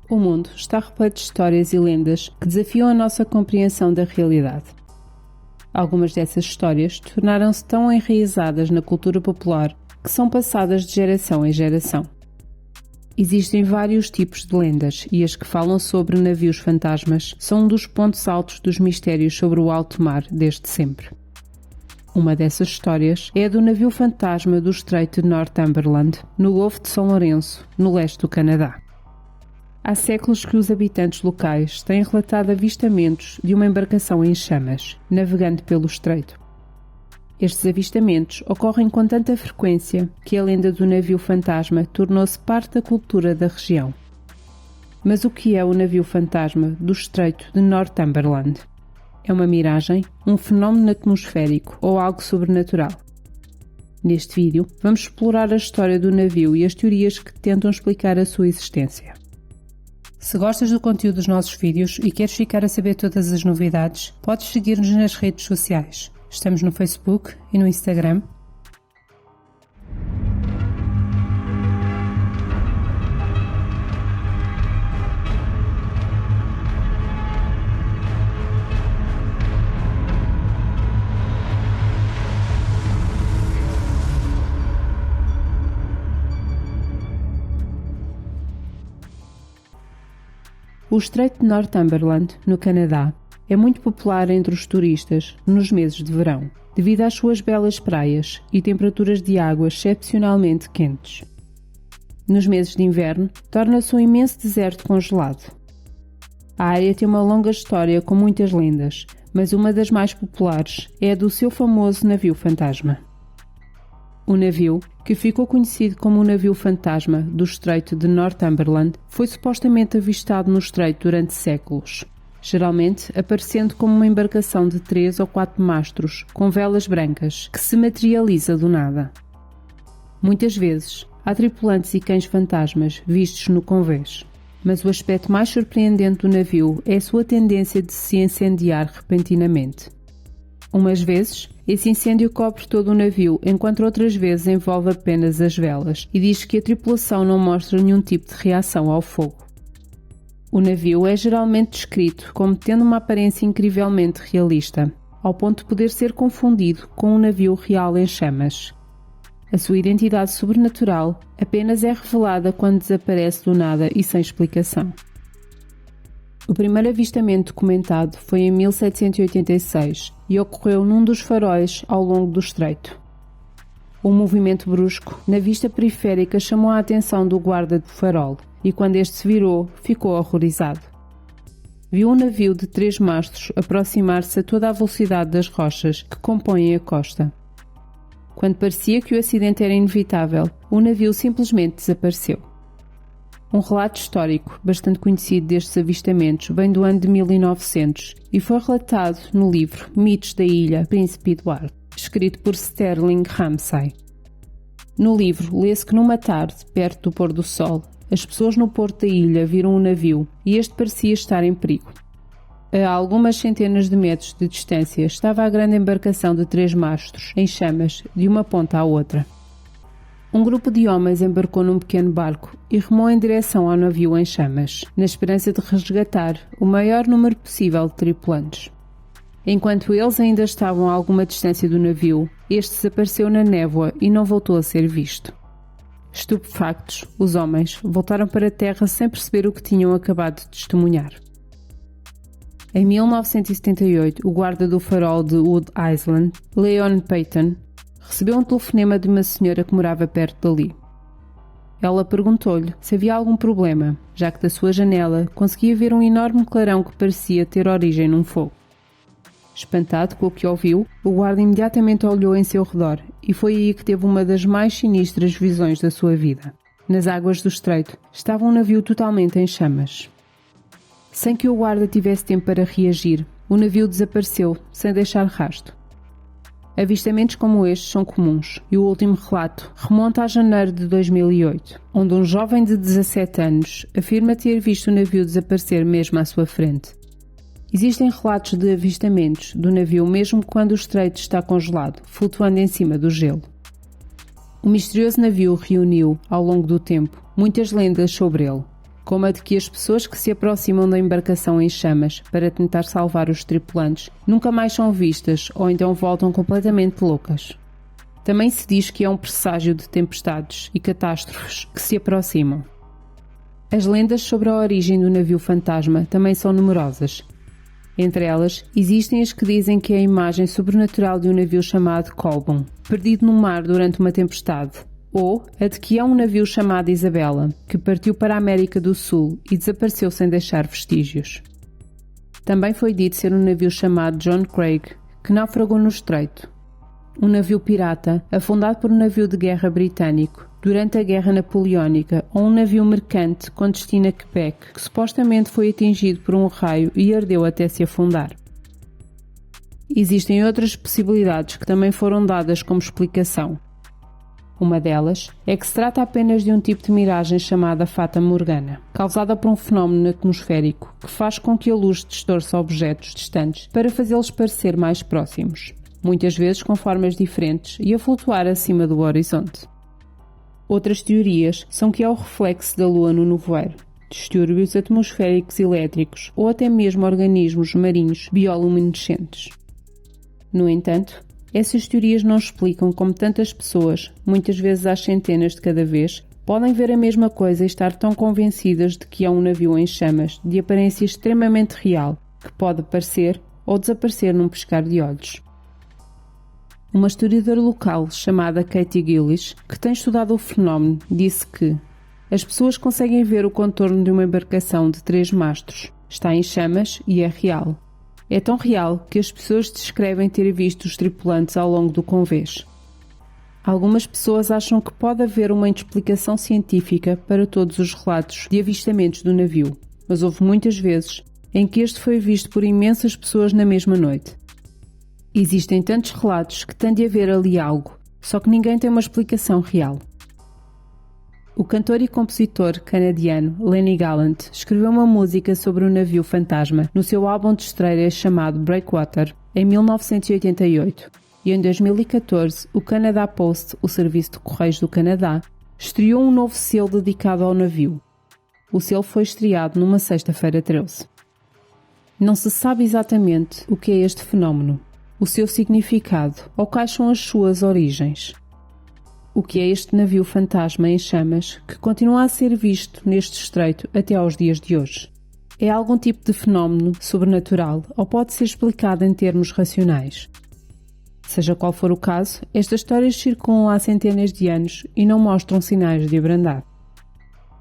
O mundo está repleto de histórias e lendas que desafiam a nossa compreensão da realidade. Algumas dessas histórias tornaram-se tão enraizadas na cultura popular que são passadas de geração em geração. Existem vários tipos de lendas e as que falam sobre navios fantasmas são um dos pontos altos dos mistérios sobre o alto mar desde sempre. Uma dessas histórias é a do navio fantasma do Estreito de Northumberland, no Golfo de São Lourenço, no leste do Canadá. Há séculos que os habitantes locais têm relatado avistamentos de uma embarcação em chamas, navegando pelo estreito. Estes avistamentos ocorrem com tanta frequência que a lenda do navio fantasma tornou-se parte da cultura da região. Mas o que é o navio fantasma do Estreito de Northumberland? É uma miragem, um fenómeno atmosférico ou algo sobrenatural? Neste vídeo, vamos explorar a história do navio e as teorias que tentam explicar a sua existência. Se gostas do conteúdo dos nossos vídeos e queres ficar a saber todas as novidades, podes seguir-nos nas redes sociais. Estamos no Facebook e no Instagram. O Estreito de Northumberland, no Canadá, é muito popular entre os turistas nos meses de verão, devido às suas belas praias e temperaturas de água excepcionalmente quentes. Nos meses de inverno, torna-se um imenso deserto congelado. A área tem uma longa história com muitas lendas, mas uma das mais populares é a do seu famoso navio fantasma. O navio, que ficou conhecido como o navio fantasma do Estreito de Northumberland, foi supostamente avistado no estreito durante séculos, geralmente aparecendo como uma embarcação de 3 ou 4 mastros com velas brancas que se materializa do nada. Muitas vezes, há tripulantes e cães fantasmas vistos no convés, mas o aspecto mais surpreendente do navio é a sua tendência de se incendiar repentinamente. Umas vezes, esse incêndio cobre todo o navio, enquanto outras vezes envolve apenas as velas e diz que a tripulação não mostra nenhum tipo de reação ao fogo. O navio é geralmente descrito como tendo uma aparência incrivelmente realista, ao ponto de poder ser confundido com um navio real em chamas. A sua identidade sobrenatural apenas é revelada quando desaparece do nada e sem explicação. O primeiro avistamento documentado foi em 1786 e ocorreu num dos faróis ao longo do estreito. Um movimento brusco na vista periférica chamou a atenção do guarda do farol e quando este se virou, ficou horrorizado. Viu um navio de 3 mastros aproximar-se a toda a velocidade das rochas que compõem a costa. Quando parecia que o acidente era inevitável, o navio simplesmente desapareceu. Um relato histórico bastante conhecido destes avistamentos vem do ano de 1900 e foi relatado no livro Mitos da Ilha Príncipe Eduardo, escrito por Sterling Ramsay. No livro lê-se que numa tarde, perto do pôr do sol, as pessoas no porto da ilha viram um navio e este parecia estar em perigo. A algumas centenas de metros de distância estava a grande embarcação de 3 mastros, em chamas, de uma ponta à outra. Um grupo de homens embarcou num pequeno barco e remou em direção ao navio em chamas, na esperança de resgatar o maior número possível de tripulantes. Enquanto eles ainda estavam a alguma distância do navio, este desapareceu na névoa e não voltou a ser visto. Estupefactos, os homens voltaram para a terra sem perceber o que tinham acabado de testemunhar. Em 1978, o guarda do farol de Wood Island, Leon Payton, recebeu um telefonema de uma senhora que morava perto dali. Ela perguntou-lhe se havia algum problema, já que da sua janela conseguia ver um enorme clarão que parecia ter origem num fogo. Espantado com o que ouviu, o guarda imediatamente olhou em seu redor e foi aí que teve uma das mais sinistras visões da sua vida. Nas águas do estreito estava um navio totalmente em chamas. Sem que o guarda tivesse tempo para reagir, o navio desapareceu, sem deixar rasto. Avistamentos como estes são comuns e o último relato remonta a janeiro de 2008, onde um jovem de 17 anos afirma ter visto o navio desaparecer mesmo à sua frente. Existem relatos de avistamentos do navio mesmo quando o estreito está congelado, flutuando em cima do gelo. O misterioso navio reuniu, ao longo do tempo, muitas lendas sobre ele, como a de que as pessoas que se aproximam da embarcação em chamas para tentar salvar os tripulantes nunca mais são vistas ou então voltam completamente loucas. Também se diz que é um presságio de tempestades e catástrofes que se aproximam. As lendas sobre a origem do navio fantasma também são numerosas. Entre elas, existem as que dizem que é a imagem sobrenatural de um navio chamado Colbun, perdido no mar durante uma tempestade, ou a de que é um navio chamado Isabela, que partiu para a América do Sul e desapareceu sem deixar vestígios. Também foi dito ser um navio chamado John Craig, que naufragou no estreito. Um navio pirata, afundado por um navio de guerra britânico durante a Guerra Napoleónica, ou um navio mercante com destino a Quebec, que supostamente foi atingido por um raio e ardeu até se afundar. Existem outras possibilidades que também foram dadas como explicação. Uma delas é que se trata apenas de um tipo de miragem chamada Fata Morgana, causada por um fenómeno atmosférico que faz com que a luz distorça objetos distantes para fazê-los parecer mais próximos, muitas vezes com formas diferentes e a flutuar acima do horizonte. Outras teorias são que é o reflexo da Lua no nevoeiro, distúrbios atmosféricos elétricos ou até mesmo organismos marinhos bioluminescentes. No entanto, essas teorias não explicam como tantas pessoas, muitas vezes às centenas de cada vez, podem ver a mesma coisa e estar tão convencidas de que é um navio em chamas, de aparência extremamente real, que pode aparecer ou desaparecer num piscar de olhos. Uma historiadora local chamada Katie Gillis, que tem estudado o fenómeno, disse que as pessoas conseguem ver o contorno de uma embarcação de 3 mastros. Está em chamas e é real. É tão real que as pessoas descrevem ter visto os tripulantes ao longo do convés. Algumas pessoas acham que pode haver uma explicação científica para todos os relatos de avistamentos do navio, mas houve muitas vezes em que este foi visto por imensas pessoas na mesma noite. Existem tantos relatos que tem de haver ali algo, só que ninguém tem uma explicação real. O cantor e compositor canadiano Lenny Gallant escreveu uma música sobre o navio fantasma no seu álbum de estreia chamado Breakwater, em 1988, e em 2014 o Canada Post, o serviço de correios do Canadá, estreou um novo selo dedicado ao navio. O selo foi estreado numa sexta-feira 13. Não se sabe exatamente o que é este fenómeno, o seu significado ou quais são as suas origens. O que é este navio fantasma em chamas que continua a ser visto neste estreito até aos dias de hoje? É algum tipo de fenómeno sobrenatural ou pode ser explicado em termos racionais? Seja qual for o caso, estas histórias circulam há centenas de anos e não mostram sinais de abrandar.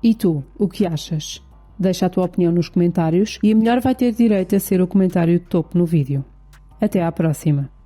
E tu, o que achas? Deixa a tua opinião nos comentários e a melhor vai ter direito a ser o comentário de topo no vídeo. Até à próxima!